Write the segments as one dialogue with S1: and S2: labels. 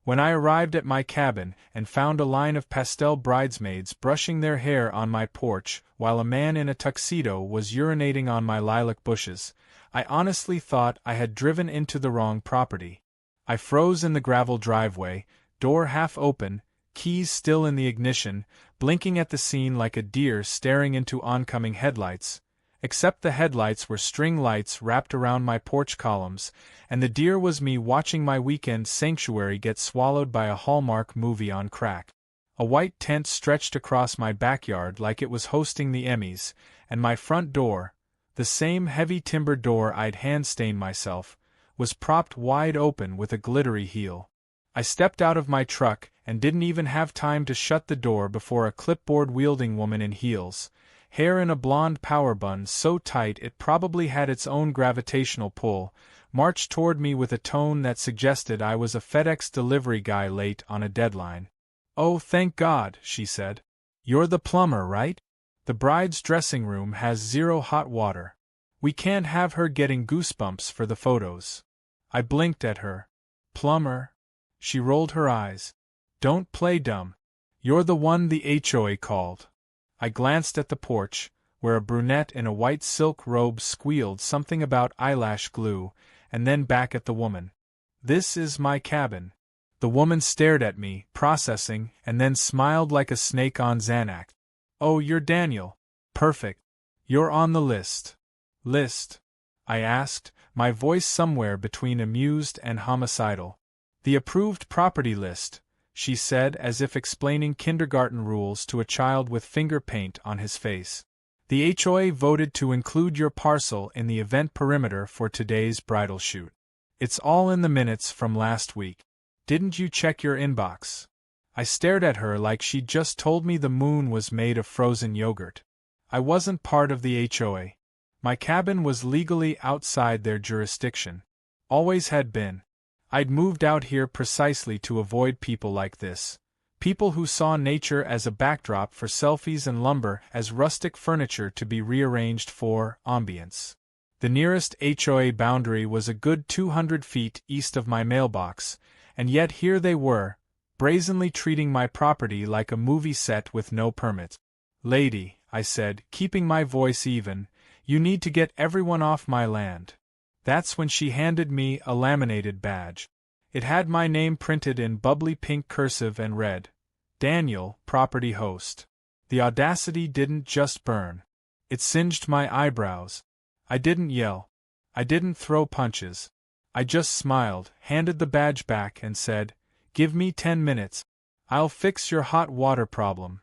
S1: When I arrived at my cabin and found a line of pastel bridesmaids brushing their hair on my porch while a man in a tuxedo was urinating on my lilac bushes, I honestly thought I had driven into the wrong property. I froze in the gravel driveway, door half open, keys still in the ignition, blinking at the scene like a deer staring into oncoming headlights. Except the headlights were string lights wrapped around my porch columns, and the deer was me watching my weekend sanctuary get swallowed by a Hallmark movie on crack. A white tent stretched across my backyard like it was hosting the Emmys, and my front door, the same heavy timber door I'd hand-stained myself, was propped wide open with a glittery heel. I stepped out of my truck and didn't even have time to shut the door before a clipboard-wielding woman in heels, hair in a blonde power bun so tight it probably had its own gravitational pull, marched toward me with a tone that suggested I was a FedEx delivery guy late on a deadline. "Oh, thank God," she said. "You're the plumber, right? The bride's dressing room has zero hot water. We can't have her getting goosebumps for the photos." I blinked at her. "Plumber?" She rolled her eyes. "Don't play dumb. You're the one the HOA called." I glanced at the porch, where a brunette in a white silk robe squealed something about eyelash glue, and then back at the woman. "This is my cabin." The woman stared at me, processing, and then smiled like a snake on Xanax. "Oh, you're Daniel. Perfect. You're on the list." "List?" I asked, my voice somewhere between amused and homicidal. "The approved property list," she said as if explaining kindergarten rules to a child with finger paint on his face. "The HOA voted to include your parcel in the event perimeter for today's bridal shoot. It's all in the minutes from last week. Didn't you check your inbox?" I stared at her like she'd just told me the moon was made of frozen yogurt. I wasn't part of the HOA. My cabin was legally outside their jurisdiction. Always had been. I'd moved out here precisely to avoid people like this. People who saw nature as a backdrop for selfies and lumber as rustic furniture to be rearranged for ambience. The nearest HOA boundary was a good 200 feet east of my mailbox, and yet here they were, brazenly treating my property like a movie set with no permit. "Lady," I said, keeping my voice even, "you need to get everyone off my land." That's when she handed me a laminated badge. It had my name printed in bubbly pink cursive and read, "Daniel, property host." The audacity didn't just burn. It singed my eyebrows. I didn't yell. I didn't throw punches. I just smiled, handed the badge back and said, "Give me 10 minutes. I'll fix your hot water problem."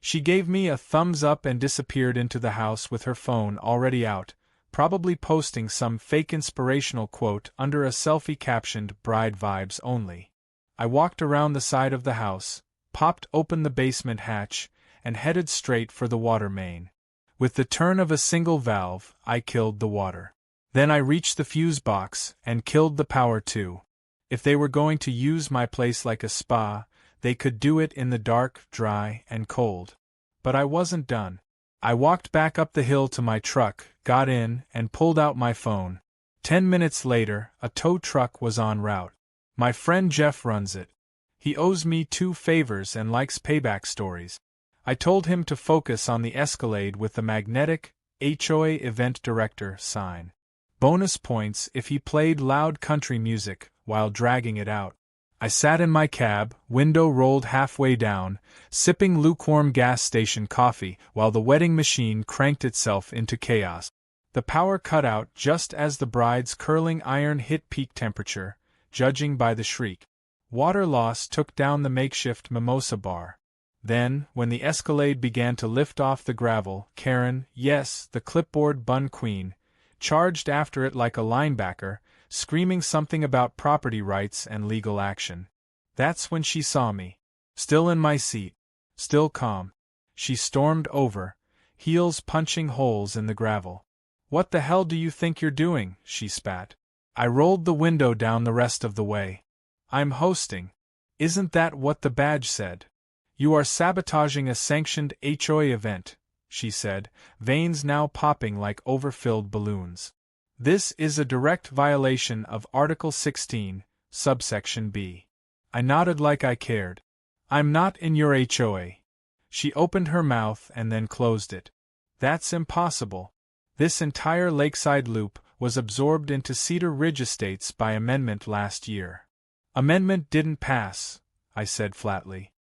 S1: She gave me a thumbs up and disappeared into the house with her phone already out, probably posting some fake inspirational quote under a selfie captioned "Bride Vibes Only." I walked around the side of the house, popped open the basement hatch, and headed straight for the water main. With the turn of a single valve, I killed the water. Then I reached the fuse box and killed the power too. If they were going to use my place like a spa, they could do it in the dark, dry, and cold. But I wasn't done. I walked back up the hill to my truck, got in, and pulled out my phone. 10 minutes later, a tow truck was en route. My friend Jeff runs it. He owes me 2 favors and likes payback stories. I told him to focus on the Escalade with the magnetic HOA Event Director sign. Bonus points if he played loud country music while dragging it out. I sat in my cab, window rolled halfway down, sipping lukewarm gas station coffee while the wedding machine cranked itself into chaos. The power cut out just as the bride's curling iron hit peak temperature, judging by the shriek. Water loss took down the makeshift mimosa bar. Then, when the Escalade began to lift off the gravel, Karen, yes, the clipboard bun queen, charged after it like a linebacker, screaming something about property rights and legal action. That's when she saw me. Still in my seat. Still calm. She stormed over, heels punching holes in the gravel. "What the hell do you think you're doing?" she spat. I rolled the window down the rest of the way. "I'm hosting. Isn't that what the badge said?" "You are sabotaging a sanctioned HOA event," she said, veins now popping like overfilled balloons. "This is a direct violation of Article 16, subsection B. I nodded like I cared. I'm not in your HOA. She opened her mouth and then closed it. That's impossible. This entire lakeside loop was absorbed into Cedar Ridge Estates by amendment last year. Amendment didn't pass, I said flatly.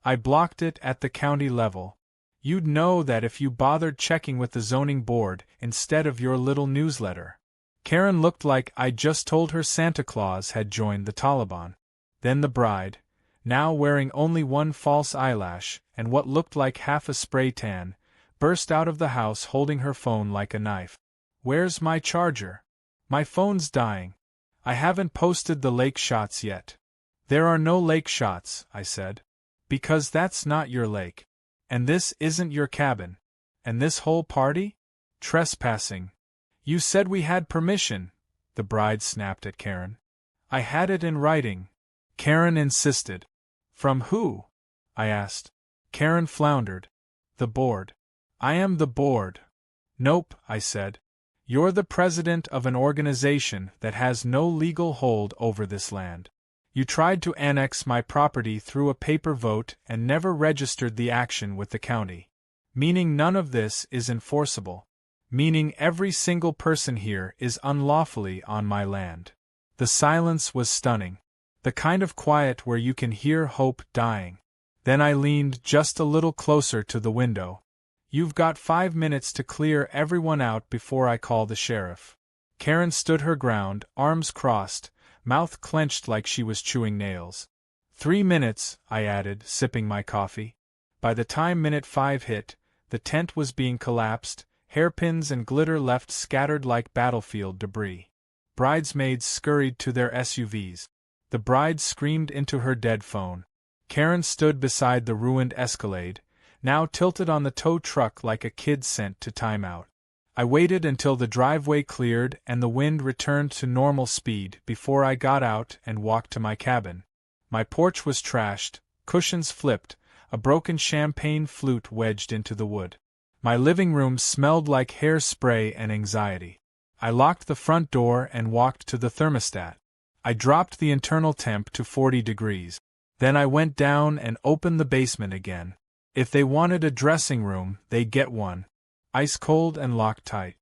S1: I blocked it at the county level. You'd know that if you bothered checking with the zoning board instead of your little newsletter. Karen looked like I'd just told her Santa Claus had joined the Taliban. Then the bride, now wearing only one false eyelash and what looked like half a spray tan, burst out of the house holding her phone like a knife. Where's my charger? My phone's dying. I haven't posted the lake shots yet. There are no lake shots, I said. Because that's not your lake. And this isn't your cabin. And this whole party? Trespassing. You said we had permission, the bride snapped at Karen. I had it in writing. Karen insisted. From who? I asked. Karen floundered. The board. I am the board. Nope, I said. You're the president of an organization that has no legal hold over this land. You tried to annex my property through a paper vote and never registered the action with the county. Meaning none of this is enforceable. Meaning every single person here is unlawfully on my land. The silence was stunning. The kind of quiet where you can hear hope dying. Then I leaned just a little closer to the window. You've got 5 minutes to clear everyone out before I call the sheriff. Karen stood her ground, arms crossed, mouth clenched like she was chewing nails. 3 minutes, I added, sipping my coffee. By the time minute 5 hit, the tent was being collapsed, hairpins and glitter left scattered like battlefield debris. Bridesmaids scurried to their SUVs. The bride screamed into her dead phone. Karen stood beside the ruined Escalade, now tilted on the tow truck like a kid sent to timeout. I waited until the driveway cleared and the wind returned to normal speed before I got out and walked to my cabin. My porch was trashed, cushions flipped, a broken champagne flute wedged into the wood. My living room smelled like hairspray and anxiety. I locked the front door and walked to the thermostat. I dropped the internal temp to 40 degrees. Then I went down and opened the basement again. If they wanted a dressing room, they'd get one. Ice cold and locked tight.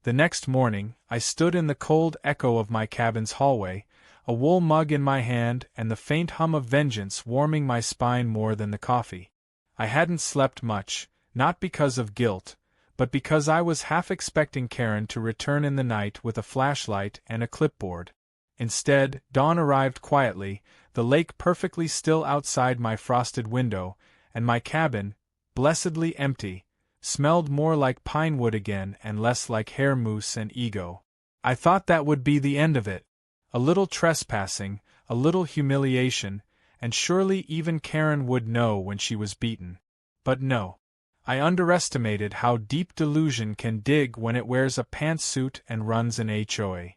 S1: The next morning, I stood in the cold echo of my cabin's hallway, a wool mug in my hand and the faint hum of vengeance warming my spine more than the coffee. I hadn't slept much, not because of guilt, but because I was half expecting Karen to return in the night with a flashlight and a clipboard. Instead, dawn arrived quietly, the lake perfectly still outside my frosted window, and my cabin, blessedly empty, smelled more like pine wood again and less like hair mousse and ego. I thought that would be the end of it. A little trespassing, a little humiliation, and surely even Karen would know when she was beaten. But no. I underestimated how deep delusion can dig when it wears a pantsuit and runs an HOA.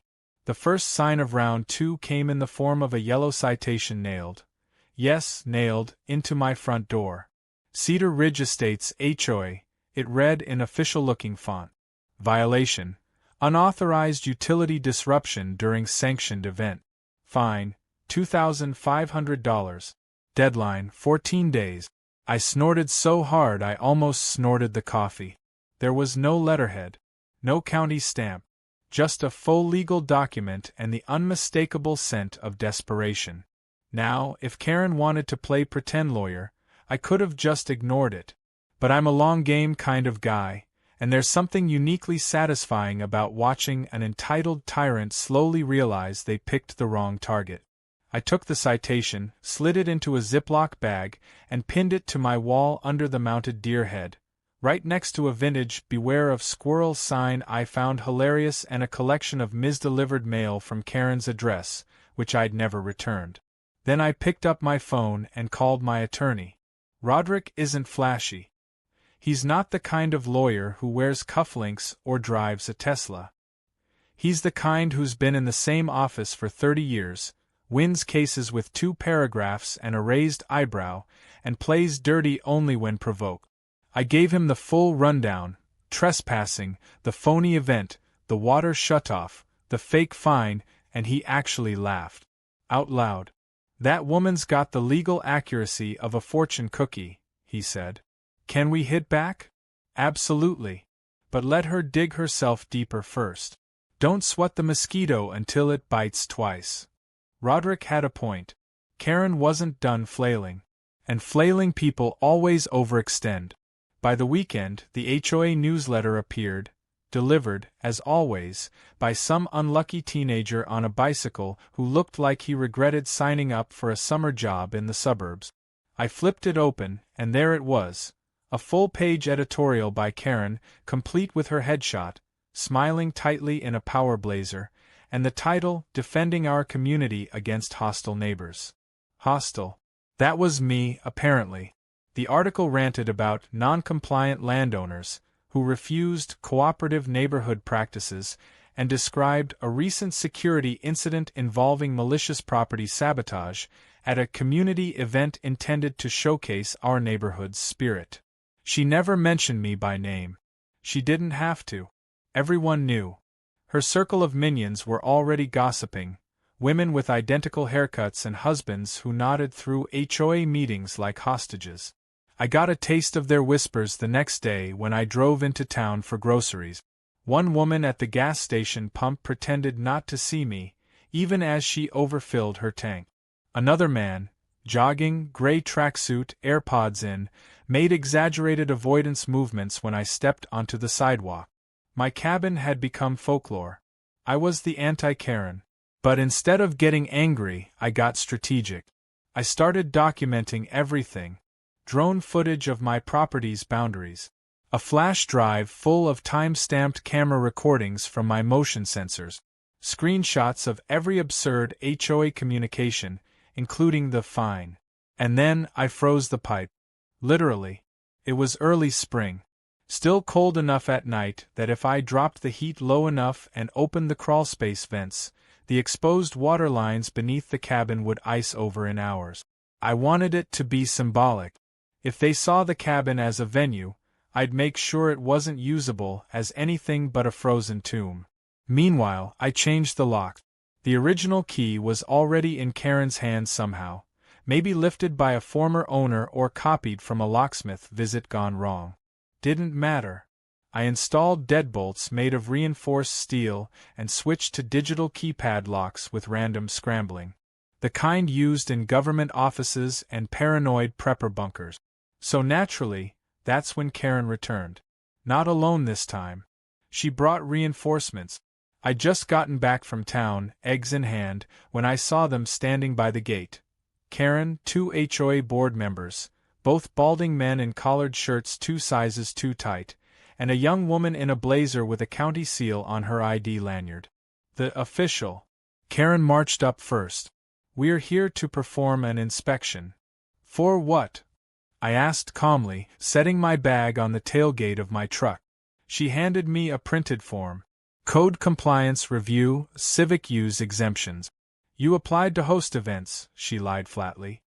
S1: The first sign of round 2 came in the form of a yellow citation nailed. Yes, nailed, into my front door. Cedar Ridge Estates HOA, it read in official-looking font. Violation. Unauthorized utility disruption during sanctioned event. Fine, $2,500. Deadline, 14 days. I snorted so hard I almost snorted the coffee. There was no letterhead. No county stamp. Just a full legal document and the unmistakable scent of desperation. Now, if Karen wanted to play pretend lawyer, I could have just ignored it. But I'm a long-game kind of guy, and there's something uniquely satisfying about watching an entitled tyrant slowly realize they picked the wrong target. I took the citation, slid it into a Ziploc bag, and pinned it to my wall under the mounted deer head, right next to a vintage "Beware of Squirrel" sign I found hilarious and a collection of misdelivered mail from Karen's address, which I'd never returned. Then I picked up my phone and called my attorney. Roderick isn't flashy. He's not the kind of lawyer who wears cufflinks or drives a Tesla. He's the kind who's been in the same office for 30 years, wins cases with 2 paragraphs and a raised eyebrow, and plays dirty only when provoked. I gave him the full rundown: trespassing, the phony event, the water shutoff, the fake fine, and he actually laughed. Out loud. That woman's got the legal accuracy of a fortune cookie, he said. Can we hit back? Absolutely. But let her dig herself deeper first. Don't sweat the mosquito until it bites twice. Roderick had a point. Karen wasn't done flailing. And flailing people always overextend. By the weekend, the HOA newsletter appeared, delivered, as always, by some unlucky teenager on a bicycle who looked like he regretted signing up for a summer job in the suburbs. I flipped it open, and there it was, a full-page editorial by Karen, complete with her headshot, smiling tightly in a power blazer, and the title, Defending Our Community Against Hostile Neighbors. Hostile. That was me, apparently. The article ranted about non-compliant landowners who refused cooperative neighborhood practices and described a recent security incident involving malicious property sabotage at a community event intended to showcase our neighborhood's spirit. She never mentioned me by name. She didn't have to. Everyone knew. Her circle of minions were already gossiping, women with identical haircuts and husbands who nodded through HOA meetings like hostages. I got a taste of their whispers the next day when I drove into town for groceries. One woman at the gas station pump pretended not to see me, even as she overfilled her tank. Another man, jogging, gray tracksuit, AirPods in, made exaggerated avoidance movements when I stepped onto the sidewalk. My cabin had become folklore. I was the anti-Karen. But instead of getting angry, I got strategic. I started documenting everything. Drone footage of my property's boundaries. A flash drive full of time-stamped camera recordings from my motion sensors. Screenshots of every absurd HOA communication, including the fine. And then I froze the pipe. Literally. It was early spring. Still cold enough at night that if I dropped the heat low enough and opened the crawlspace vents, the exposed water lines beneath the cabin would ice over in hours. I wanted it to be symbolic. If they saw the cabin as a venue, I'd make sure it wasn't usable as anything but a frozen tomb. Meanwhile, I changed the lock. The original key was already in Karen's hands somehow, maybe lifted by a former owner or copied from a locksmith visit gone wrong. Didn't matter. I installed deadbolts made of reinforced steel and switched to digital keypad locks with random scrambling. The kind used in government offices and paranoid prepper bunkers. So naturally, that's when Karen returned. Not alone this time. She brought reinforcements. I'd just gotten back from town, eggs in hand, when I saw them standing by the gate. Karen, 2 HOA board members, both balding men in collared shirts 2 sizes too tight, and a young woman in a blazer with a county seal on her ID lanyard. The official. Karen marched up first. We're here to perform an inspection. For what? I asked calmly, setting my bag on the tailgate of my truck. She handed me a printed form. Code Compliance Review, Civic Use Exemptions. You applied to host events, she lied flatly.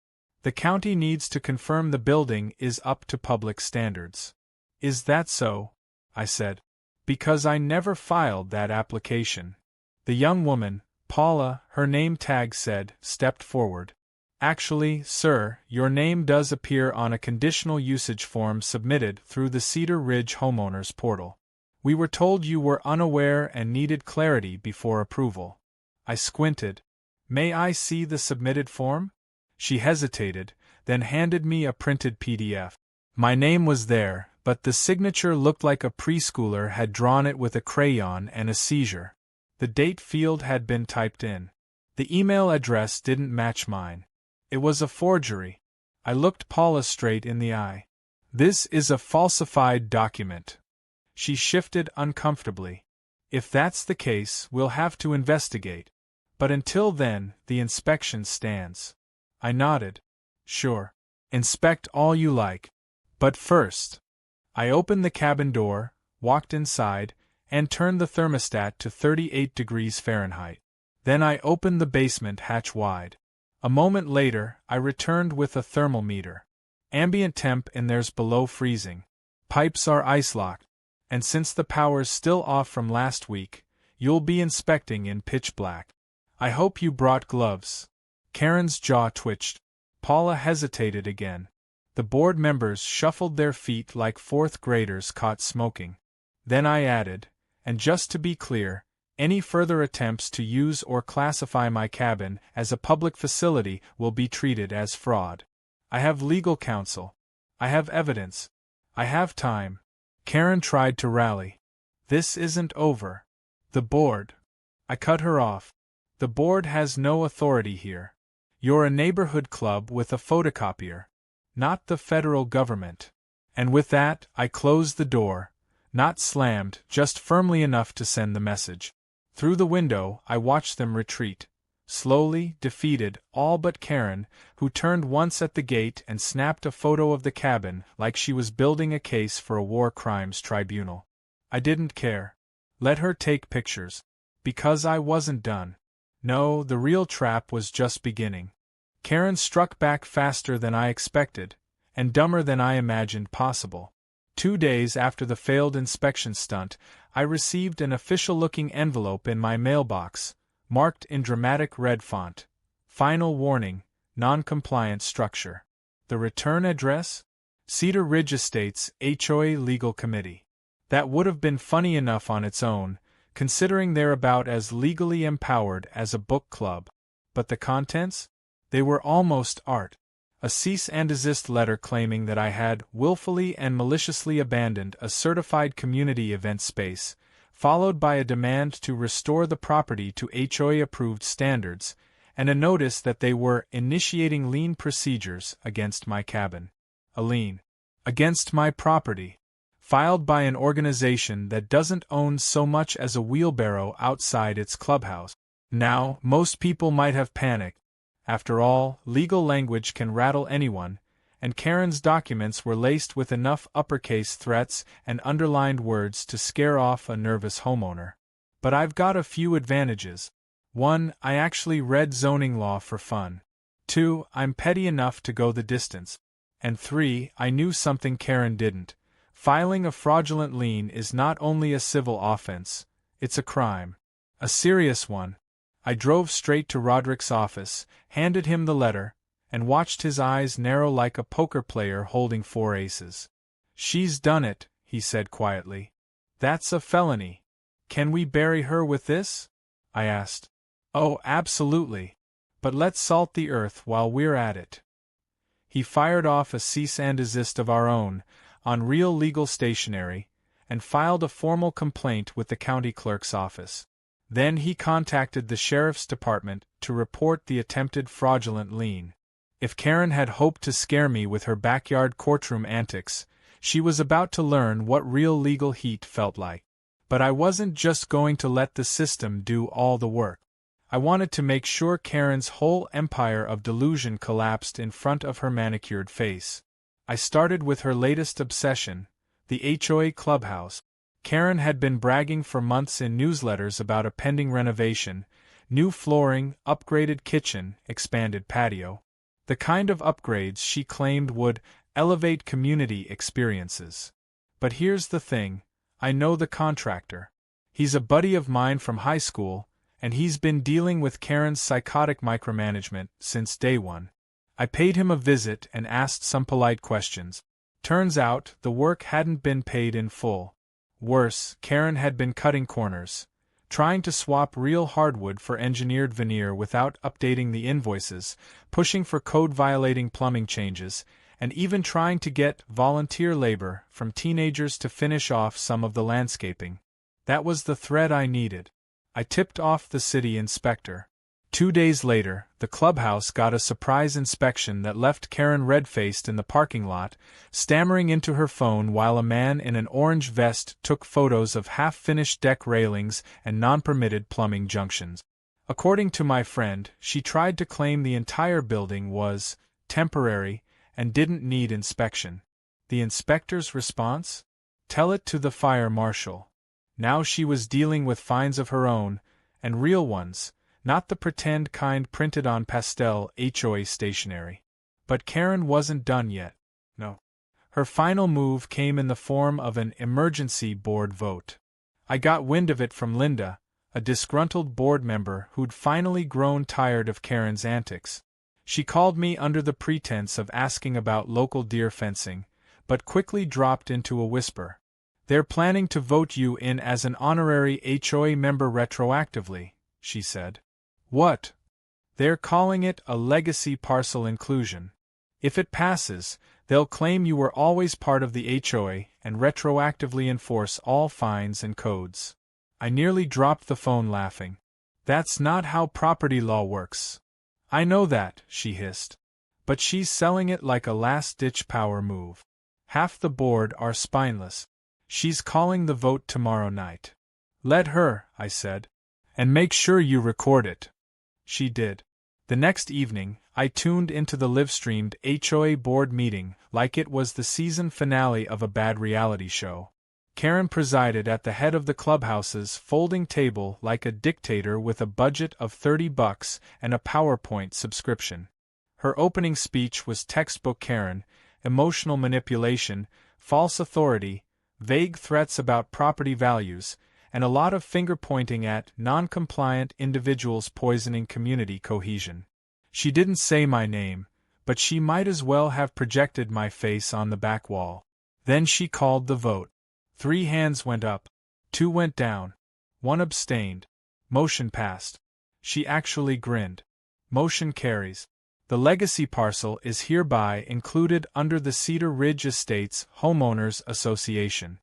S1: The county needs to confirm the building is up to public standards. Is that so? I said. Because I never filed that application. The young woman, Paula, her name tag said, stepped forward. Actually, sir, your name does appear on a conditional usage form submitted through the Cedar Ridge homeowners portal. We were told you were unaware and needed clarity before approval. I squinted. May I see the submitted form? She hesitated, then handed me a printed PDF. My name was there, but the signature looked like a preschooler had drawn it with a crayon and a seizure. The date field had been typed in. The email address didn't match mine. It was a forgery. I looked Paula straight in the eye. This is a falsified document. She shifted uncomfortably. If that's the case, we'll have to investigate. But until then, the inspection stands. I nodded. Sure. Inspect all you like. But first. I opened the cabin door, walked inside, and turned the thermostat to 38 degrees Fahrenheit. Then I opened the basement hatch wide. A moment later, I returned with a thermometer. Ambient temp in there's below freezing. Pipes are ice-locked. And since the power's still off from last week, you'll be inspecting in pitch black. I hope you brought gloves. Karen's jaw twitched. Paula hesitated again. The board members shuffled their feet like fourth graders caught smoking. Then I added, and just to be clear, any further attempts to use or classify my cabin as a public facility will be treated as fraud. I have legal counsel. I have evidence. I have time. Karen tried to rally. This isn't over. The board. I cut her off. The board has no authority here. You're a neighborhood club with a photocopier. Not the federal government. And with that, I closed the door. Not slammed, just firmly enough to send the message. Through the window, I watched them retreat. Slowly, defeated, all but Karen, who turned once at the gate and snapped a photo of the cabin like she was building a case for a war crimes tribunal. I didn't care. Let her take pictures. Because I wasn't done. No, the real trap was just beginning. Karen struck back faster than I expected, and dumber than I imagined possible. 2 days after the failed inspection stunt, I received an official-looking envelope in my mailbox, marked in dramatic red font. Final warning, non-compliant structure. The return address? Cedar Ridge Estates, HOA Legal Committee. That would have been funny enough on its own, considering they're about as legally empowered as a book club. But the contents? They were almost art. A cease and desist letter claiming that I had willfully and maliciously abandoned a certified community event space, followed by a demand to restore the property to HOA-approved standards, and a notice that they were initiating lien procedures against my cabin. A lien. Against my property. Filed by an organization that doesn't own so much as a wheelbarrow outside its clubhouse. Now, most people might have panicked. After all, legal language can rattle anyone, and Karen's documents were laced with enough uppercase threats and underlined words to scare off a nervous homeowner. But I've got a few advantages. 1. I actually read zoning law for fun. 2. I'm petty enough to go the distance. And 3. I knew something Karen didn't. Filing a fraudulent lien is not only a civil offense, it's a crime. A serious one. I drove straight to Roderick's office, handed him the letter, and watched his eyes narrow like a poker player holding 4 aces. "She's done it," he said quietly. "That's a felony. Can we bury her with this?" I asked. "Oh, absolutely. But let's salt the earth while we're at it." He fired off a cease and desist of our own, on real legal stationery, and filed a formal complaint with the county clerk's office. Then he contacted the sheriff's department to report the attempted fraudulent lien. If Karen had hoped to scare me with her backyard courtroom antics, she was about to learn what real legal heat felt like. But I wasn't just going to let the system do all the work. I wanted to make sure Karen's whole empire of delusion collapsed in front of her manicured face. I started with her latest obsession, the HOA clubhouse. Karen had been bragging for months in newsletters about a pending renovation, new flooring, upgraded kitchen, expanded patio. The kind of upgrades she claimed would elevate community experiences. But here's the thing, I know the contractor. He's a buddy of mine from high school, and he's been dealing with Karen's psychotic micromanagement since day one. I paid him a visit and asked some polite questions. Turns out, the work hadn't been paid in full. Worse, Karen had been cutting corners, trying to swap real hardwood for engineered veneer without updating the invoices, pushing for code-violating plumbing changes, and even trying to get volunteer labor from teenagers to finish off some of the landscaping. That was the thread I needed. I tipped off the city inspector. 2 days later, the clubhouse got a surprise inspection that left Karen red-faced in the parking lot, stammering into her phone while a man in an orange vest took photos of half-finished deck railings and non-permitted plumbing junctions. According to my friend, she tried to claim the entire building was temporary and didn't need inspection. The inspector's response? Tell it to the fire marshal. Now she was dealing with fines of her own, and real ones. Not the pretend kind printed on pastel HOA stationery. But Karen wasn't done yet. No. Her final move came in the form of an emergency board vote. I got wind of it from Linda, a disgruntled board member who'd finally grown tired of Karen's antics. She called me under the pretense of asking about local deer fencing, but quickly dropped into a whisper. "They're planning to vote you in as an honorary HOA member retroactively," she said. "What?" "They're calling it a legacy parcel inclusion. If it passes, they'll claim you were always part of the HOA and retroactively enforce all fines and codes." I nearly dropped the phone laughing. "That's not how property law works." "I know that," she hissed. "But she's selling it like a last-ditch power move. Half the board are spineless. She's calling the vote tomorrow night." "Let her," I said. "And make sure you record it." She did. The next evening, I tuned into the live-streamed HOA board meeting like it was the season finale of a bad reality show. Karen presided at the head of the clubhouse's folding table like a dictator with a budget of $30 and a PowerPoint subscription. Her opening speech was textbook Karen: emotional manipulation, false authority, vague threats about property values, and a lot of finger-pointing at non-compliant individuals poisoning community cohesion. She didn't say my name, but she might as well have projected my face on the back wall. Then she called the vote. 3 hands went up. 2 went down. 1 abstained. Motion passed. She actually grinned. Motion carries. The legacy parcel is hereby included under the Cedar Ridge Estates Homeowners Association.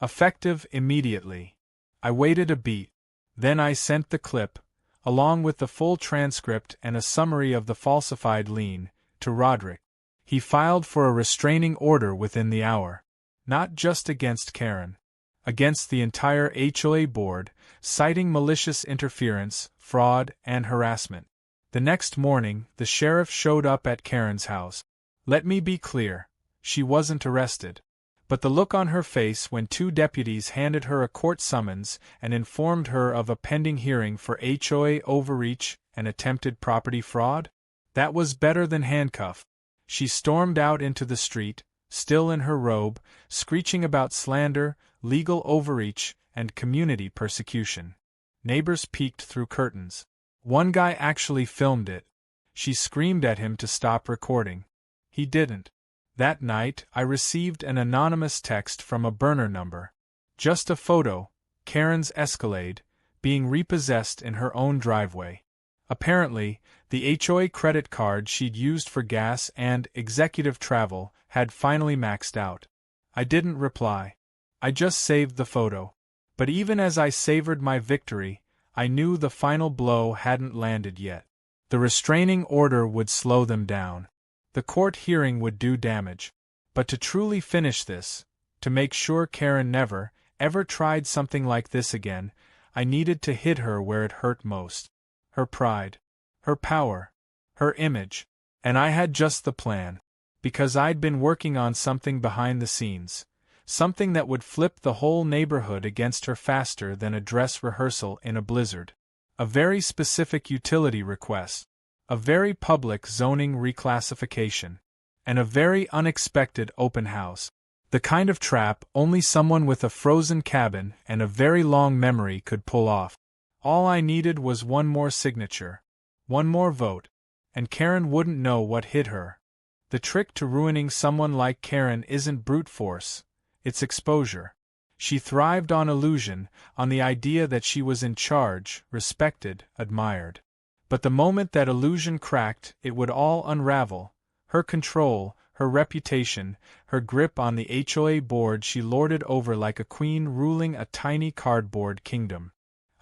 S1: Effective immediately. I waited a beat. Then I sent the clip, along with the full transcript and a summary of the falsified lien, to Roderick. He filed for a restraining order within the hour. Not just against Karen. Against the entire HOA board, citing malicious interference, fraud, and harassment. The next morning, the sheriff showed up at Karen's house. Let me be clear, she wasn't arrested. But the look on her face when 2 deputies handed her a court summons and informed her of a pending hearing for HOA overreach and attempted property fraud? That was better than handcuff. She stormed out into the street, still in her robe, screeching about slander, legal overreach, and community persecution. Neighbors peeked through curtains. One guy actually filmed it. She screamed at him to stop recording. He didn't. That night, I received an anonymous text from a burner number. Just a photo, Karen's Escalade, being repossessed in her own driveway. Apparently, the HOA credit card she'd used for gas and executive travel had finally maxed out. I didn't reply. I just saved the photo. But even as I savored my victory, I knew the final blow hadn't landed yet. The restraining order would slow them down. The court hearing would do damage. But to truly finish this, to make sure Karen never, ever tried something like this again, I needed to hit her where it hurt most. Her pride. Her power. Her image. And I had just the plan. Because I'd been working on something behind the scenes. Something that would flip the whole neighborhood against her faster than a dress rehearsal in a blizzard. A very specific utility request. A very public zoning reclassification. And a very unexpected open house. The kind of trap only someone with a frozen cabin and a very long memory could pull off. All I needed was one more signature. One more vote. And Karen wouldn't know what hit her. The trick to ruining someone like Karen isn't brute force. It's exposure. She thrived on illusion, on the idea that she was in charge, respected, admired. But the moment that illusion cracked, it would all unravel. Her control, her reputation, her grip on the HOA board she lorded over like a queen ruling a tiny cardboard kingdom.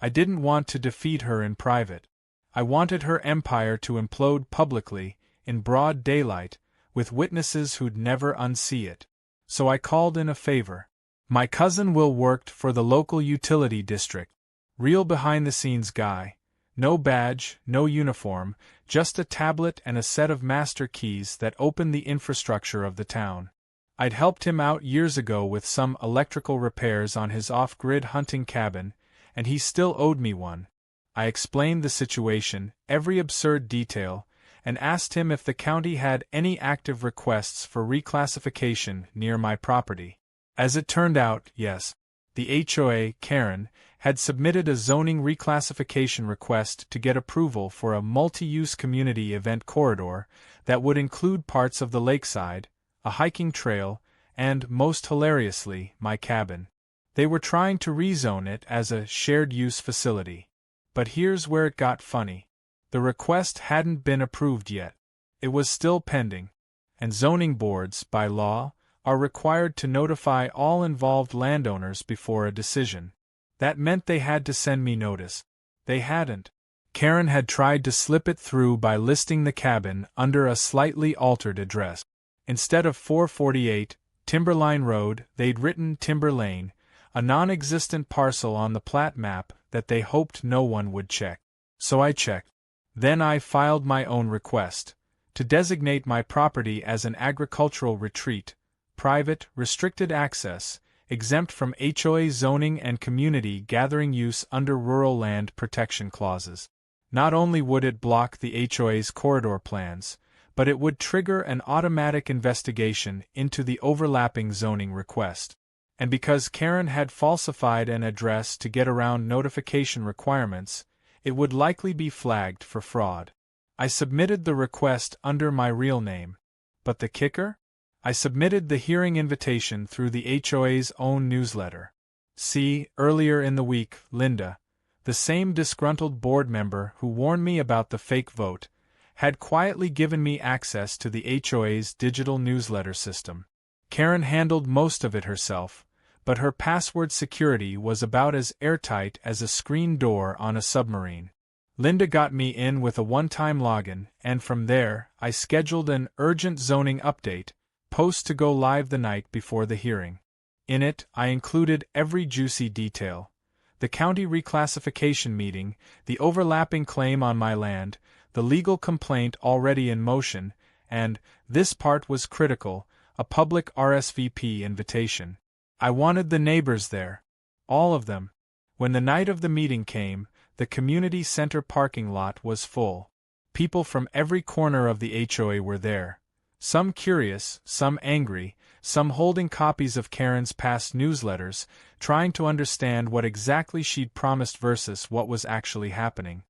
S1: I didn't want to defeat her in private. I wanted her empire to implode publicly, in broad daylight, with witnesses who'd never unsee it. So I called in a favor. My cousin Will worked for the local utility district. Real behind-the-scenes guy. No badge, no uniform, just a tablet and a set of master keys that opened the infrastructure of the town. I'd helped him out years ago with some electrical repairs on his off-grid hunting cabin, and he still owed me one. I explained the situation, every absurd detail, and asked him if the county had any active requests for reclassification near my property. As it turned out, yes. The HOA, Karen, had submitted a zoning reclassification request to get approval for a multi-use community event corridor that would include parts of the lakeside, a hiking trail, and, most hilariously, my cabin. They were trying to rezone it as a shared-use facility. But here's where it got funny. The request hadn't been approved yet. It was still pending. And zoning boards, by law, are required to notify all involved landowners before a decision. That meant they had to send me notice. They hadn't. Karen had tried to slip it through by listing the cabin under a slightly altered address. Instead of 448 Timberline Road, they'd written Timber Lane, a non-existent parcel on the plat map that they hoped no one would check. So I checked. Then I filed my own request to designate my property as an agricultural retreat, private, restricted access, exempt from HOA zoning and community gathering use under rural land protection clauses. Not only would it block the HOA's corridor plans, but it would trigger an automatic investigation into the overlapping zoning request. And because Karen had falsified an address to get around notification requirements, it would likely be flagged for fraud. I submitted the request under my real name. But the kicker? I submitted the hearing invitation through the HOA's own newsletter. See, earlier in the week, Linda, the same disgruntled board member who warned me about the fake vote, had quietly given me access to the HOA's digital newsletter system. Karen handled most of it herself, but her password security was about as airtight as a screen door on a submarine. Linda got me in with a one-time login, and from there, I scheduled an urgent zoning update post to go live the night before the hearing. In it, I included every juicy detail: the county reclassification meeting, the overlapping claim on my land, the legal complaint already in motion, and, this part was critical, a public RSVP invitation. I wanted the neighbors there. All of them. When the night of the meeting came, the community center parking lot was full. People from every corner of the HOA were there. Some curious, some angry, some holding copies of Karen's past newsletters, trying to understand what exactly she'd promised versus what was actually happening.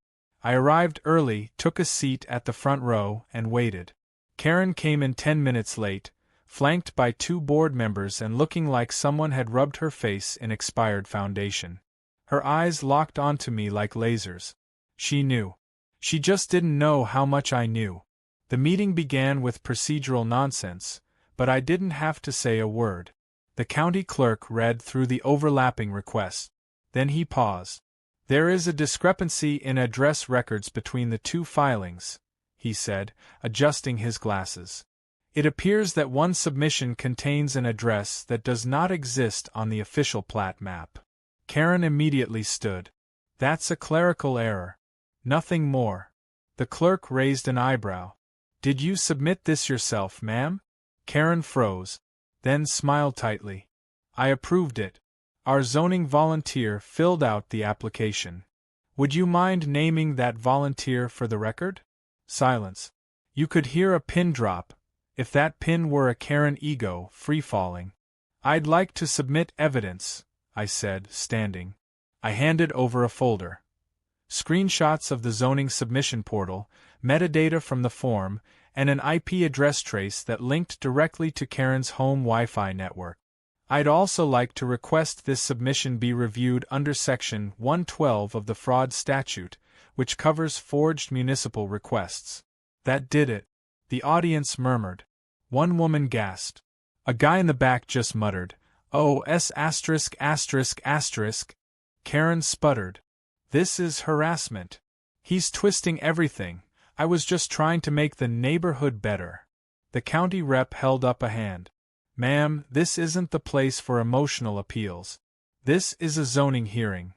S1: I arrived early, took a seat at the front row, and waited. Karen came in 10 minutes late, flanked by 2 board members and looking like someone had rubbed her face in expired foundation. Her eyes locked onto me like lasers. She knew. She just didn't know how much I knew. The meeting began with procedural nonsense, but I didn't have to say a word. The county clerk read through the overlapping requests. Then he paused. "There is a discrepancy in address records between the 2 filings," he said, adjusting his glasses. "It appears that one submission contains an address that does not exist on the official plat map." Karen immediately stood. "That's a clerical error. Nothing more." The clerk raised an eyebrow. "Did you submit this yourself, ma'am?" Karen froze, then smiled tightly. "I approved it. Our zoning volunteer filled out the application. Would you mind naming that volunteer for the record?" Silence. You could hear a pin drop, if that pin were a Karen ego free-falling. "I'd like to submit evidence," I said, standing. I handed over a folder. Screenshots of the zoning submission portal, metadata from the form, and an IP address trace that linked directly to Karen's home Wi-Fi network. I'd also like to request this submission be reviewed under Section 112 of the fraud statute, which covers forged municipal requests. That did it. The audience murmured. One woman gasped. A guy in the back just muttered, "Oh, S*******." Karen sputtered. "This is harassment. He's twisting everything. I was just trying to make the neighborhood better." The county rep held up a hand. "Ma'am, this isn't the place for emotional appeals. This is a zoning hearing."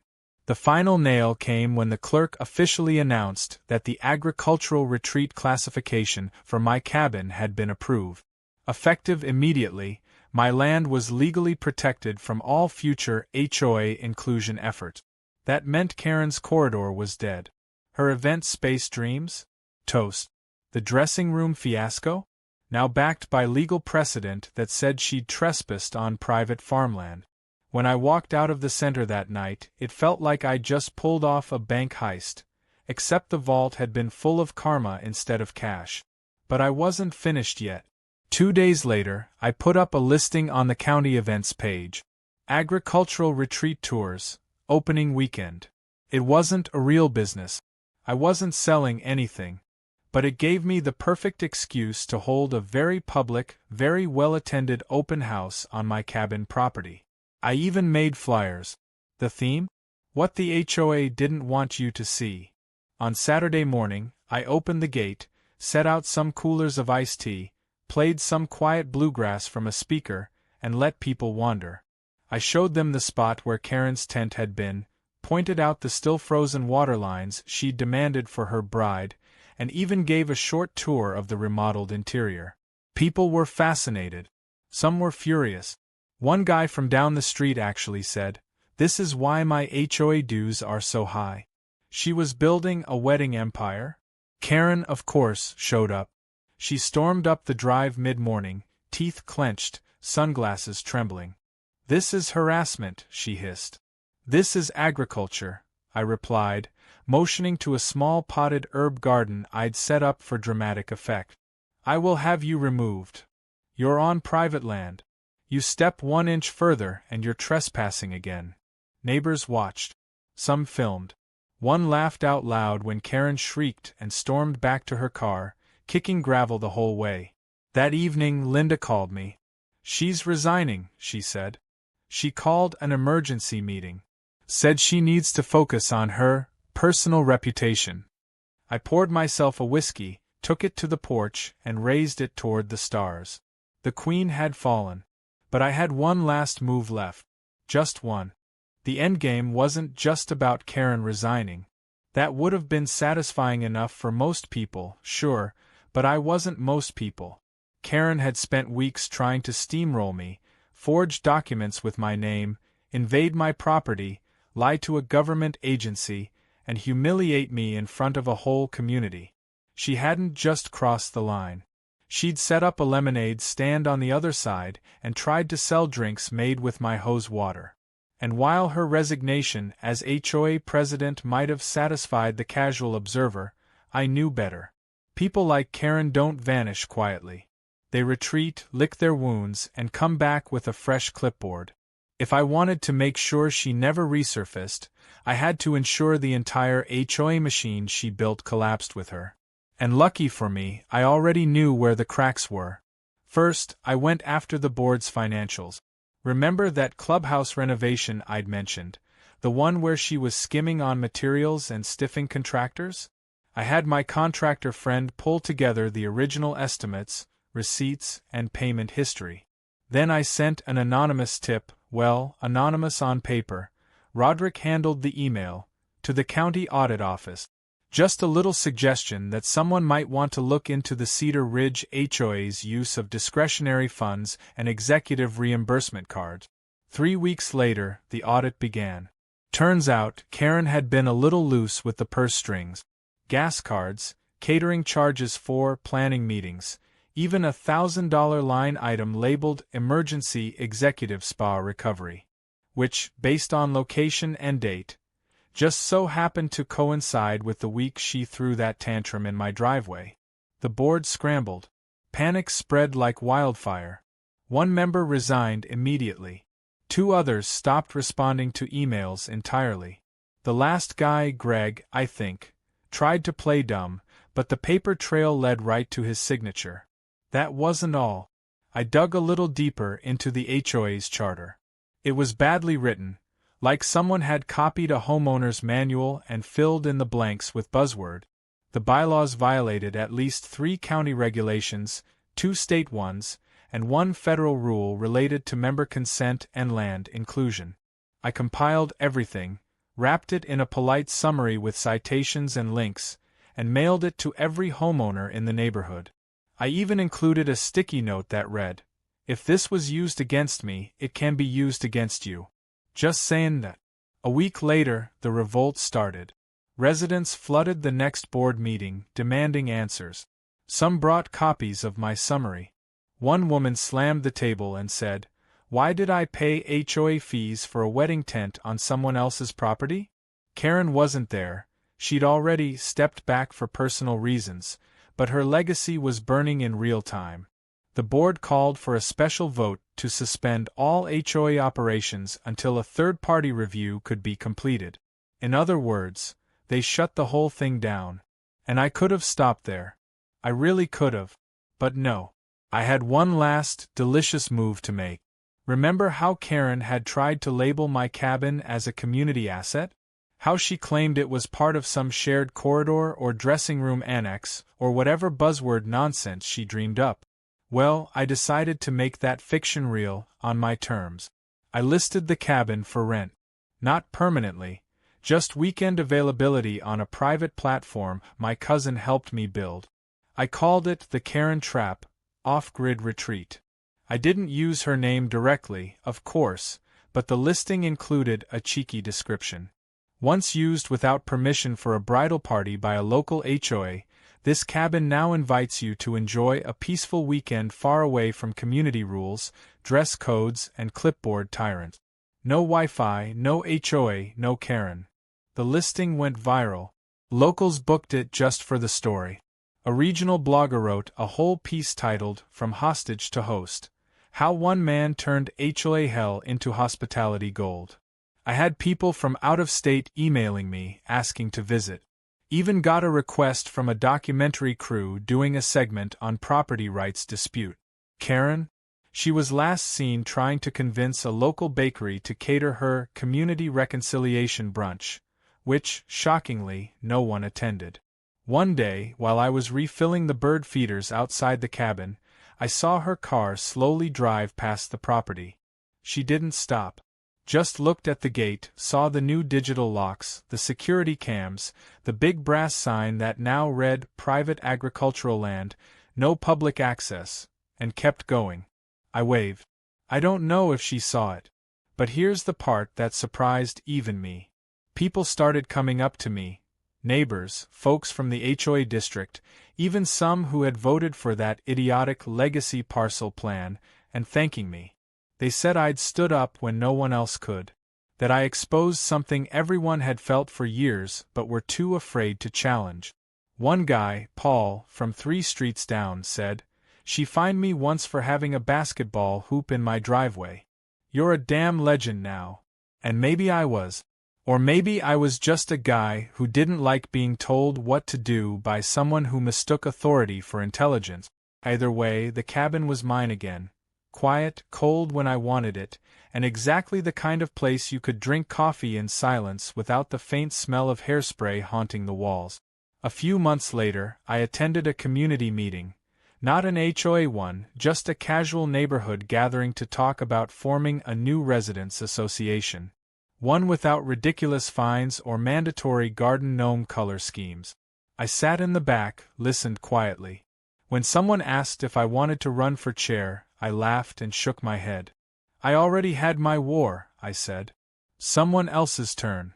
S1: The final nail came when the clerk officially announced that the agricultural retreat classification for my cabin had been approved. Effective immediately, my land was legally protected from all future HOA inclusion efforts. That meant Karen's corridor was dead. Her event space dreams? Toast. The dressing room fiasco? Now backed by legal precedent that said she'd trespassed on private farmland. When I walked out of the center that night, it felt like I'd just pulled off a bank heist, except the vault had been full of karma instead of cash. But I wasn't finished yet. 2 days later, I put up a listing on the county events page. Agricultural retreat tours, opening weekend. It wasn't a real business. I wasn't selling anything. But it gave me the perfect excuse to hold a very public, very well-attended open house on my cabin property. I even made flyers. The theme? What the HOA didn't want you to see. On Saturday morning, I opened the gate, set out some coolers of iced tea, played some quiet bluegrass from a speaker, and let people wander. I showed them the spot where Karen's tent had been, pointed out the still-frozen water lines she'd demanded for her bride, and even gave a short tour of the remodeled interior. People were fascinated. Some were furious. One guy from down the street actually said, "This is why my HOA dues are so high." She was building a wedding empire. Karen, of course, showed up. She stormed up the drive mid-morning, teeth clenched, sunglasses trembling. "This is harassment," she hissed. "This is agriculture," I replied, motioning to a small potted herb garden I'd set up for dramatic effect. "I will have you removed. You're on private land. You step 1 inch further and you're trespassing again." Neighbors watched. Some filmed. One laughed out loud when Karen shrieked and stormed back to her car, kicking gravel the whole way. That evening Linda called me. "She's resigning," she said. "She called an emergency meeting. Said she needs to focus on her personal reputation." I poured myself a whiskey, took it to the porch, and raised it toward the stars. The queen had fallen. But I had one last move left. Just one. The endgame wasn't just about Karen resigning. That would have been satisfying enough for most people, sure, but I wasn't most people. Karen had spent weeks trying to steamroll me, forge documents with my name, invade my property, lie to a government agency, and humiliate me in front of a whole community. She hadn't just crossed the line. She'd set up a lemonade stand on the other side and tried to sell drinks made with my hose water. And while her resignation as HOA president might have satisfied the casual observer, I knew better. People like Karen don't vanish quietly. They retreat, lick their wounds, and come back with a fresh clipboard. If I wanted to make sure she never resurfaced, I had to ensure the entire HOA machine she built collapsed with her. And lucky for me, I already knew where the cracks were. First, I went after the board's financials. Remember that clubhouse renovation I'd mentioned, the one where she was skimming on materials and stiffing contractors? I had my contractor friend pull together the original estimates, receipts, and payment history. Then I sent an anonymous tip, well, anonymous on paper. Roderick handled the email, to the county audit office. Just a little suggestion that someone might want to look into the Cedar Ridge HOA's use of discretionary funds and executive reimbursement cards. 3 weeks later, the audit began. Turns out, Karen had been a little loose with the purse strings. Gas cards, catering charges for planning meetings, even a $1,000 line item labeled Emergency Executive Spa Recovery, which, based on location and date, just so happened to coincide with the week she threw that tantrum in my driveway. The board scrambled. Panic spread like wildfire. One member resigned immediately. 2 others stopped responding to emails entirely. The last guy, Greg, I think, tried to play dumb, but the paper trail led right to his signature. That wasn't all. I dug a little deeper into the HOA's charter. It was badly written, like someone had copied a homeowner's manual and filled in the blanks with buzzword. The bylaws violated at least 3 county regulations, 2 state ones, and 1 federal rule related to member consent and land inclusion. I compiled everything, wrapped it in a polite summary with citations and links, and mailed it to every homeowner in the neighborhood. I even included a sticky note that read, "If this was used against me, it can be used against you." Just saying that. A week later, the revolt started. Residents flooded the next board meeting, demanding answers. Some brought copies of my summary. One woman slammed the table and said, Why did I pay HOA fees for a wedding tent on someone else's property? Karen wasn't there. She'd already stepped back for personal reasons, but her legacy was burning in real time. The board called for a special vote to suspend all HOA operations until a third-party review could be completed. In other words, they shut the whole thing down. And I could have stopped there. I really could have. But no. I had one last, delicious move to make. Remember how Karen had tried to label my cabin as a community asset? How she claimed it was part of some shared corridor or dressing room annex, or whatever buzzword nonsense she dreamed up? Well, I decided to make that fiction real, on my terms. I listed the cabin for rent. Not permanently, just weekend availability on a private platform my cousin helped me build. I called it the Karen Trap, Off-Grid Retreat. I didn't use her name directly, of course, but the listing included a cheeky description. Once used without permission for a bridal party by a local HOA, this cabin now invites you to enjoy a peaceful weekend far away from community rules, dress codes, and clipboard tyrants. No Wi-Fi, no HOA, no Karen. The listing went viral. Locals booked it just for the story. A regional blogger wrote a whole piece titled, "From Hostage to Host: How One Man Turned HOA Hell into Hospitality Gold." I had people from out of state emailing me, asking to visit. Even got a request from a documentary crew doing a segment on property rights dispute. Karen? She was last seen trying to convince a local bakery to cater her community reconciliation brunch, which, shockingly, no one attended. One day, while I was refilling the bird feeders outside the cabin, I saw her car slowly drive past the property. She didn't stop. Just looked at the gate, saw the new digital locks, the security cams, the big brass sign that now read private agricultural land, no public access, and kept going. I waved. I don't know if she saw it. But here's the part that surprised even me. People started coming up to me. Neighbors, folks from the HOA district, even some who had voted for that idiotic legacy parcel plan, and thanking me. They said I'd stood up when no one else could. That I exposed something everyone had felt for years but were too afraid to challenge. One guy, Paul, from 3 streets down, said, "She fined me once for having a basketball hoop in my driveway. You're a damn legend now." And maybe I was. Or maybe I was just a guy who didn't like being told what to do by someone who mistook authority for intelligence. Either way, the cabin was mine again. Quiet, cold when I wanted it, and exactly the kind of place you could drink coffee in silence without the faint smell of hairspray haunting the walls. A few months later, I attended a community meeting. Not an HOA one, just a casual neighborhood gathering to talk about forming a new residents' association. One without ridiculous fines or mandatory garden gnome color schemes. I sat in the back, listened quietly. When someone asked if I wanted to run for chair, I laughed and shook my head. I already had my war, I said. Someone else's turn.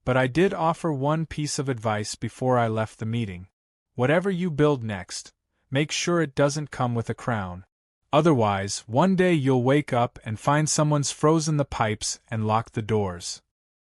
S1: But I did offer one piece of advice before I left the meeting. Whatever you build next, make sure it doesn't come with a crown. Otherwise, one day you'll wake up and find someone's frozen the pipes and locked the doors.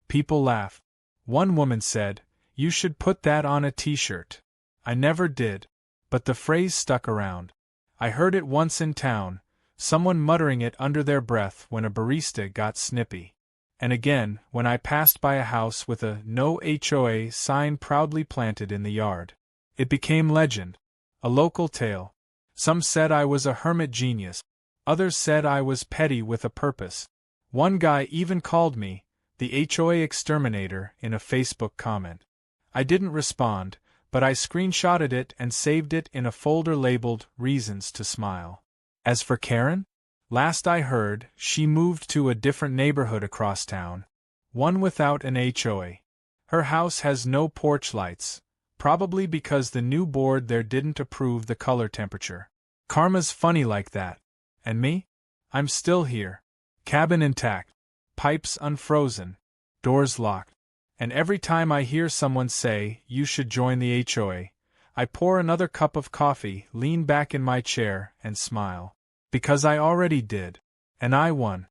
S1: People laughed. One woman said, "You should put that on a t-shirt." I never did. But the phrase stuck around. I heard it once in town, someone muttering it under their breath when a barista got snippy. And again, when I passed by a house with a "No HOA" sign proudly planted in the yard. It became legend. A local tale. Some said I was a hermit genius. Others said I was petty with a purpose. One guy even called me the HOA exterminator in a Facebook comment. I didn't respond, but I screenshotted it and saved it in a folder labeled "Reasons to Smile." As for Karen? Last I heard, she moved to a different neighborhood across town. One without an HOA. Her house has no porch lights. Probably because the new board there didn't approve the color temperature. Karma's funny like that. And me? I'm still here. Cabin intact. Pipes unfrozen. Doors locked. And every time I hear someone say, "You should join the HOA," I pour another cup of coffee, lean back in my chair, and smile. Because I already did. And I won.